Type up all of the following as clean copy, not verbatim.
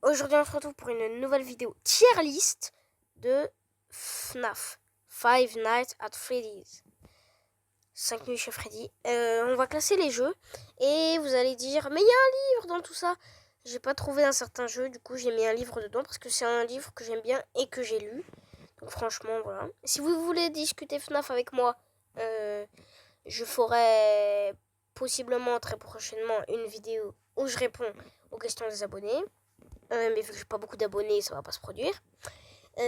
Aujourd'hui on se retrouve pour une nouvelle vidéo tier list de FNAF, Five Nights at Freddy's, 5 nuits chez Freddy. On va classer les jeux et vous allez dire mais il y a un livre dans tout ça. J'ai pas trouvé un certain jeu, du coup j'ai mis un livre dedans parce que c'est un livre que j'aime bien et que j'ai lu. Donc franchement voilà. Si vous voulez discuter FNAF avec moi, je ferai possiblement très prochainement une vidéo où je réponds aux questions des abonnés. Mais vu que j'ai pas beaucoup d'abonnés, ça va pas se produire.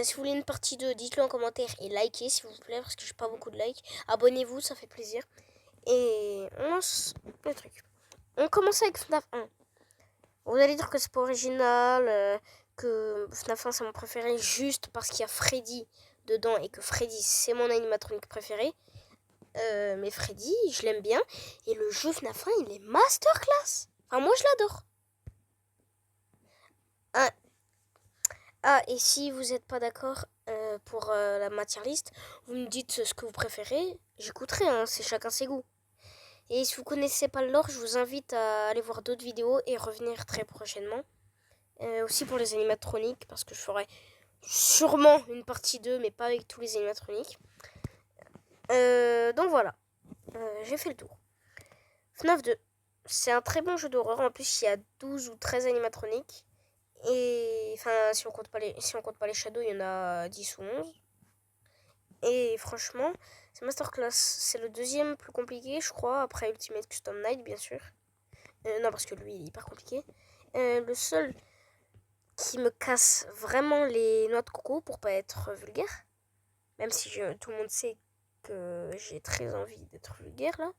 Si vous voulez une partie 2, dites-le en commentaire et likez s'il vous plaît, parce que j'ai pas beaucoup de likes. Abonnez-vous, ça fait plaisir. Et on lance le truc. On commence avec FNAF 1. Vous allez dire que c'est pas original, que FNAF 1 c'est mon préféré juste parce qu'il y a Freddy dedans et que Freddy c'est mon animatronique préféré. Mais Freddy, je l'aime bien. Et le jeu FNAF 1, il est masterclass. Enfin, moi je l'adore. Et si vous n'êtes pas d'accord pour la matière liste, vous me dites ce que vous préférez, j'écouterai, hein, c'est chacun ses goûts. Et si vous connaissez pas le lore, je vous invite à aller voir d'autres vidéos et revenir très prochainement. Aussi pour les animatroniques, parce que je ferai sûrement une partie 2, mais pas avec tous les animatroniques. Donc voilà, j'ai fait le tour. FNAF 2, c'est un très bon jeu d'horreur, en plus il y a 12 ou 13 animatroniques. Et enfin, si on compte pas les shadows, il y en a 10 ou 11. Et franchement, c'est masterclass. C'est le deuxième plus compliqué, je crois, après Ultimate Custom Night, bien sûr. Non, parce que lui, il est hyper compliqué. Le seul qui me casse vraiment les noix de coco, pour pas être vulgaire, même si tout le monde sait que j'ai très envie d'être vulgaire, là,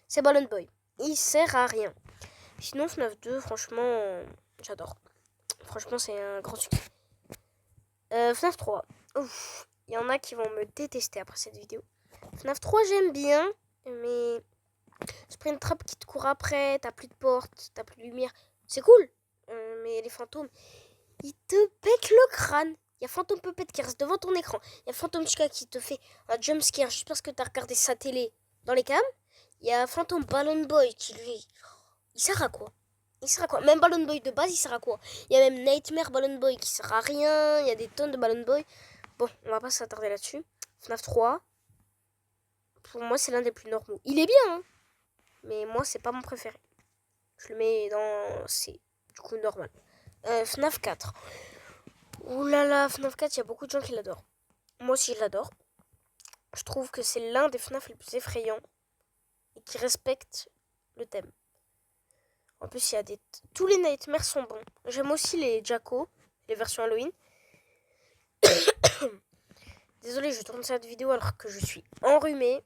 c'est Balloon Boy. Il sert à rien. Sinon, FNAF 2, franchement, j'adore. Franchement, c'est un grand succès. FNAF 3. Ouf, il y en a qui vont me détester après cette vidéo. FNAF 3, j'aime bien, mais Springtrap qui te court après, t'as plus de porte, t'as plus de lumière. C'est cool, mais les fantômes, ils te pètent le crâne. Il y a Phantom Puppet qui reste devant ton écran. Il y a Phantom Chica qui te fait un jumpscare juste parce que t'as regardé sa télé dans les cams. Il y a Phantom Balloon Boy qui lui... Il sert à quoi? Il sert à quoi? Même Balloon Boy de base, il sert à quoi? Il y a même Nightmare Balloon Boy qui sert à rien. Il y a des tonnes de Balloon Boy. Bon, on va pas s'attarder là-dessus. FNAF 3, pour moi, c'est l'un des plus normaux. Il est bien, hein, mais moi, c'est pas mon préféré. Je le mets dans C, du coup, normal. FNAF 4. Ouh là là, FNAF 4, il y a beaucoup de gens qui l'adorent. Moi aussi, je l'adore. Je trouve que c'est l'un des FNAF les plus effrayants et qui respecte le thème. En plus, il y a des... Tous les Nightmares sont bons. J'aime aussi les Jacko, les versions Halloween. Désolée, je tourne cette vidéo alors que je suis enrhumée.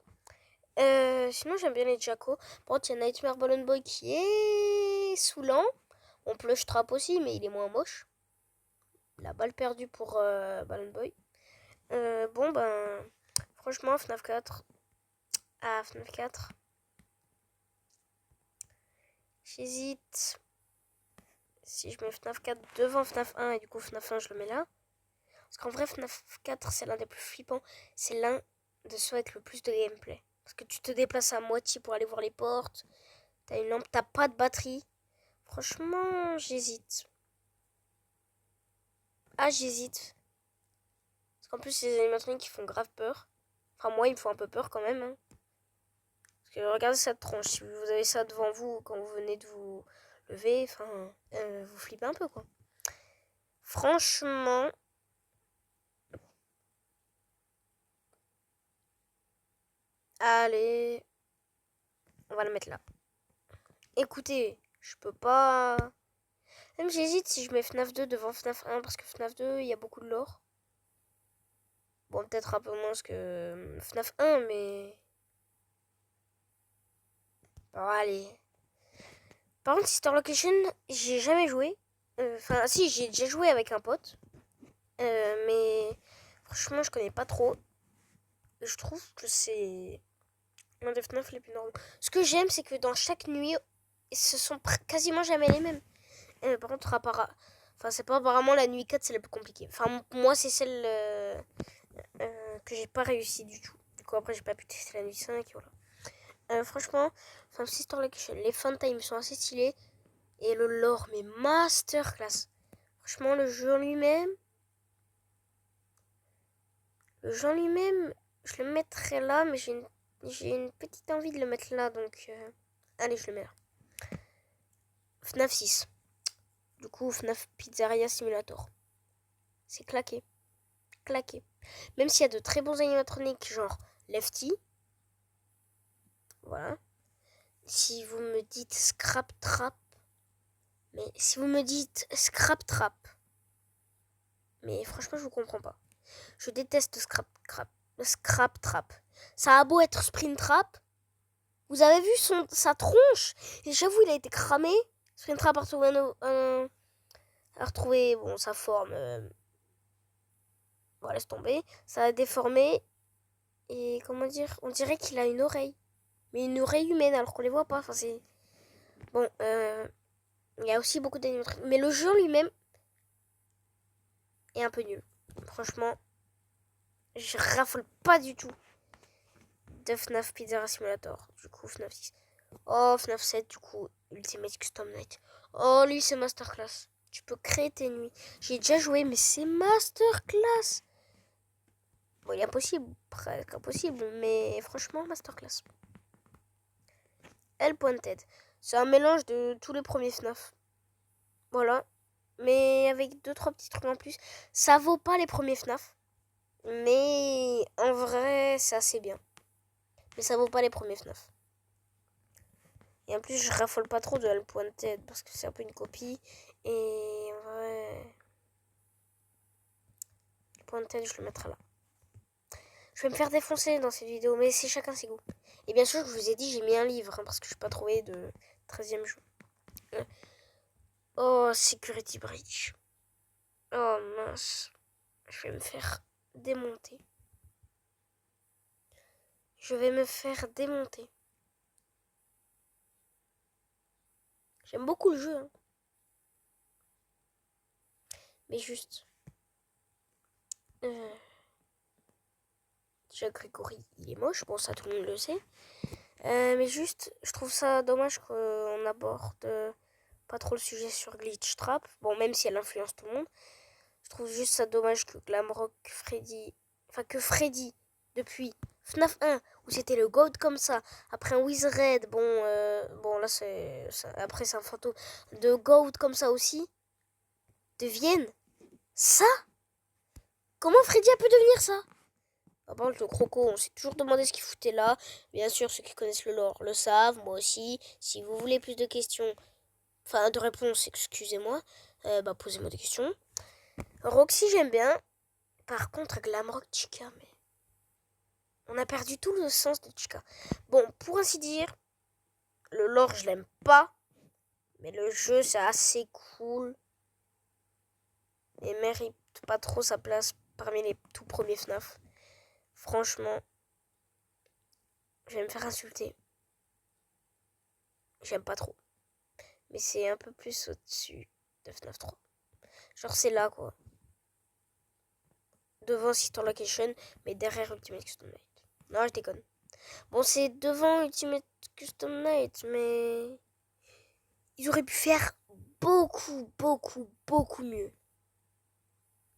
Sinon, j'aime bien les Jacko. Par contre, il y a Nightmare Balloon Boy qui est saoulant. On Plush Trap aussi, mais il est moins moche. La balle perdue pour Balloon Boy. Bon, ben, franchement, FNAF 4. Ah, FNAF 4. J'hésite. Si je mets FNAF 4 devant FNAF 1, et du coup, FNAF 1, je le mets là. Parce qu'en vrai, FNAF 4, c'est l'un des plus flippants. C'est l'un de ceux avec le plus de gameplay. Parce que tu te déplaces à moitié pour aller voir les portes. T'as une lampe, t'as pas de batterie. Franchement, j'hésite. Ah, j'hésite. Parce qu'en plus, c'est des animatroniques qui font grave peur. Enfin, moi, ils me font un peu peur quand même. Hein. Parce que regardez cette tronche. Si vous avez ça devant vous quand vous venez de vous lever, enfin, vous flippez un peu, quoi. Franchement... Allez... On va le mettre là. Écoutez, je peux pas... Même j'hésite si je mets FNAF 2 devant FNAF 1 parce que FNAF 2, il y a beaucoup de lore. Bon, peut-être un peu moins que FNAF 1, mais... Bon, allez. Par contre, Sister Location, j'ai jamais joué. Enfin, si, j'ai déjà joué avec un pote. Mais franchement, je connais pas trop. Je trouve que c'est l'un des FNAF les plus normaux. Ce que j'aime, c'est que dans chaque nuit, ce sont quasiment jamais les mêmes. Par contre, enfin, c'est pas apparemment la nuit 4, c'est la plus compliquée. Enfin, moi, c'est celle que j'ai pas réussi du tout. Du coup, après, j'ai pas pu tester la nuit 5. Et voilà. Franchement, enfin, Sister Location, les fun times sont assez stylés. Et le lore, mais masterclass. Franchement, le jeu en lui-même, je le mettrais là, mais j'ai une petite envie de le mettre là, donc allez, je le mets là. FNAF 6. Du coup, FNAF Pizzeria Simulator. C'est claqué. Claqué. Même s'il y a de très bons animatroniques, genre Lefty. Voilà. Si vous me dites Scrap Trap. Mais si vous me dites Scrap Trap. Mais franchement, je vous comprends pas. Je déteste Scrap Trap. Ça a beau être Sprint Trap. Vous avez vu sa tronche. Et j'avoue, il a été cramé. Sprint Trap a retrouvé bon, sa forme. Bon, laisse tomber. Ça a déformé. Et comment dire, on dirait qu'il a une oreille. Mais une oreille humaine alors qu'on les voit pas. Enfin, c'est... Bon, il y a aussi beaucoup d'animatroniques. Mais le jeu en lui-même est un peu nul. Franchement, je raffole pas du tout de FNAF Pizzeria Simulator. Du coup, FNAF 6. Oh, FNAF 7, du coup, Ultimate Custom Night. Oh, lui, c'est Masterclass. Tu peux créer tes nuits. J'ai déjà joué, mais c'est Masterclass. Bon, il est impossible, presque impossible, mais franchement, Masterclass. L.Ted. C'est un mélange de tous les premiers FNAF. Voilà. Mais avec 2-3 petits trucs en plus. Ça vaut pas les premiers FNAF. Mais en vrai, c'est assez bien. Mais ça vaut pas les premiers FNAF. Et en plus, je raffole pas trop de L.Ted parce que c'est un peu une copie. Et en vrai... L.Ted, je le mettrai là. Je vais me faire défoncer dans cette vidéo, mais c'est chacun ses goûts. Et bien sûr, je vous ai dit, j'ai mis un livre, parce que je n'ai pas trouvé de 13e jeu. Oh, Security Breach. Oh mince. Je vais me faire démonter. Je vais me faire démonter. J'aime beaucoup le jeu. Hein. Mais juste... Déjà, Grégory, il est moche. Bon, ça, tout le monde le sait. Mais juste, je trouve ça dommage qu'on aborde pas trop le sujet sur Glitch Trap. Bon, même si elle influence tout le monde. Je trouve juste ça dommage que Glamrock, Freddy... Enfin, que Freddy, depuis FNAF 1, où c'était le GOAT comme ça, après un Wizard, bon là, après c'est un fantôme, de GOAT comme ça aussi, deviennent ça. Comment Freddy a pu devenir ça? Par contre, le Croco, on s'est toujours demandé ce qu'il foutait là. Bien sûr, ceux qui connaissent le lore le savent, moi aussi. Si vous voulez plus de questions, enfin de réponses, excusez-moi, posez-moi des questions. Roxy, j'aime bien. Par contre, Glamrock, Chica, mais... On a perdu tout le sens de Chica. Bon, pour ainsi dire, le lore, je l'aime pas. Mais le jeu, c'est assez cool. Et mérite pas trop sa place parmi les tout premiers FNAF. Franchement, je vais me faire insulter. J'aime pas trop. Mais c'est un peu plus au-dessus de FNAF 3. Genre, c'est là, quoi. Devant Sister Location, mais derrière Ultimate Custom Night. Non, je déconne. Bon, c'est devant Ultimate Custom Night, mais... Ils auraient pu faire beaucoup mieux.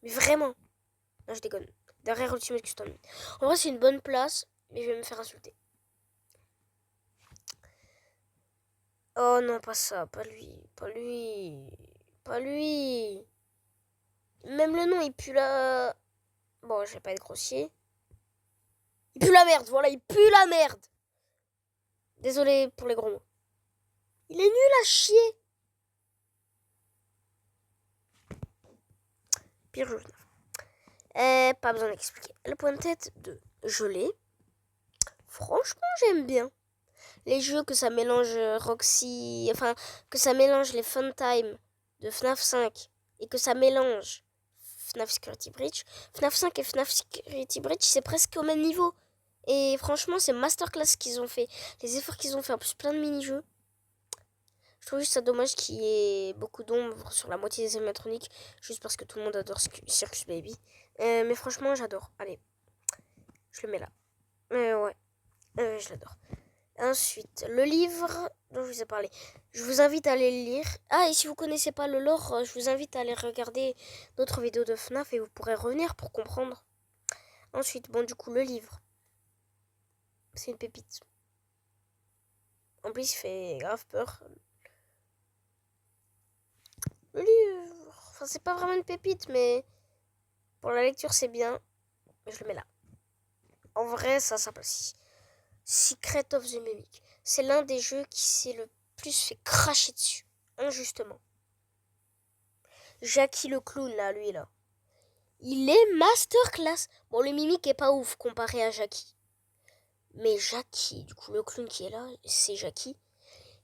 Mais vraiment. Non, je déconne. Derrière Ultimate Custom Night. En vrai, c'est une bonne place, mais je vais me faire insulter. Oh non, pas ça. Pas lui. Pas lui. Pas lui. Même le nom, il pue la... Bon, je vais pas être grossier. Il pue la merde, voilà, il pue la merde. Désolé pour les gros mots. Il est nul à chier. Pire jeu. Pas besoin d'expliquer. Le point de tête de gelée. Franchement, j'aime bien. Les jeux que ça mélange Roxy... Enfin, que ça mélange les Fun Time de FNAF 5 et que ça mélange FNAF Security Breach. FNAF 5 et FNAF Security Breach, c'est presque au même niveau. Et franchement, c'est masterclass qu'ils ont fait. Les efforts qu'ils ont fait, en plus plein de mini-jeux. Je trouve juste ça dommage qu'il y ait beaucoup d'ombre sur la moitié des animatroniques, juste parce que tout le monde adore Circus Baby. Mais franchement, j'adore. Allez, je le mets là. Ouais, je l'adore. Ensuite, le livre dont je vous ai parlé. Je vous invite à aller le lire. Ah, et si vous connaissez pas le lore, je vous invite à aller regarder d'autres vidéos de FNAF et vous pourrez revenir pour comprendre. Ensuite, bon, du coup, le livre. C'est une pépite. En plus, il fait grave peur. Le livre, enfin, c'est pas vraiment une pépite, mais pour la lecture, c'est bien. Je le mets là. En vrai, ça s'apprécie. Secret of the Mimic. C'est l'un des jeux qui s'est le plus fait cracher dessus, injustement. Jackie le clown, là, lui, là. Il est masterclass. Bon, le Mimic est pas ouf comparé à Jackie. Mais Jackie, du coup, le clown qui est là, c'est Jackie.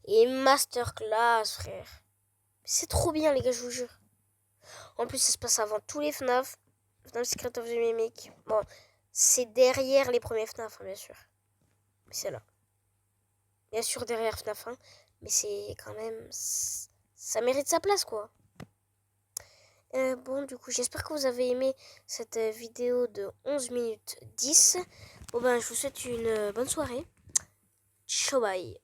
Et masterclass, frère. C'est trop bien, les gars, je vous jure. En plus, ça se passe avant tous les FNAF. FNAF Secret of the Mimic. Bon, c'est derrière les premiers FNAF, hein, bien sûr. Mais c'est là. Bien sûr, derrière FNAF 1. Mais c'est quand même... Ça mérite sa place, quoi. Bon, du coup, j'espère que vous avez aimé cette vidéo de 11 minutes 10. Bon, ben, je vous souhaite une bonne soirée. Ciao, bye.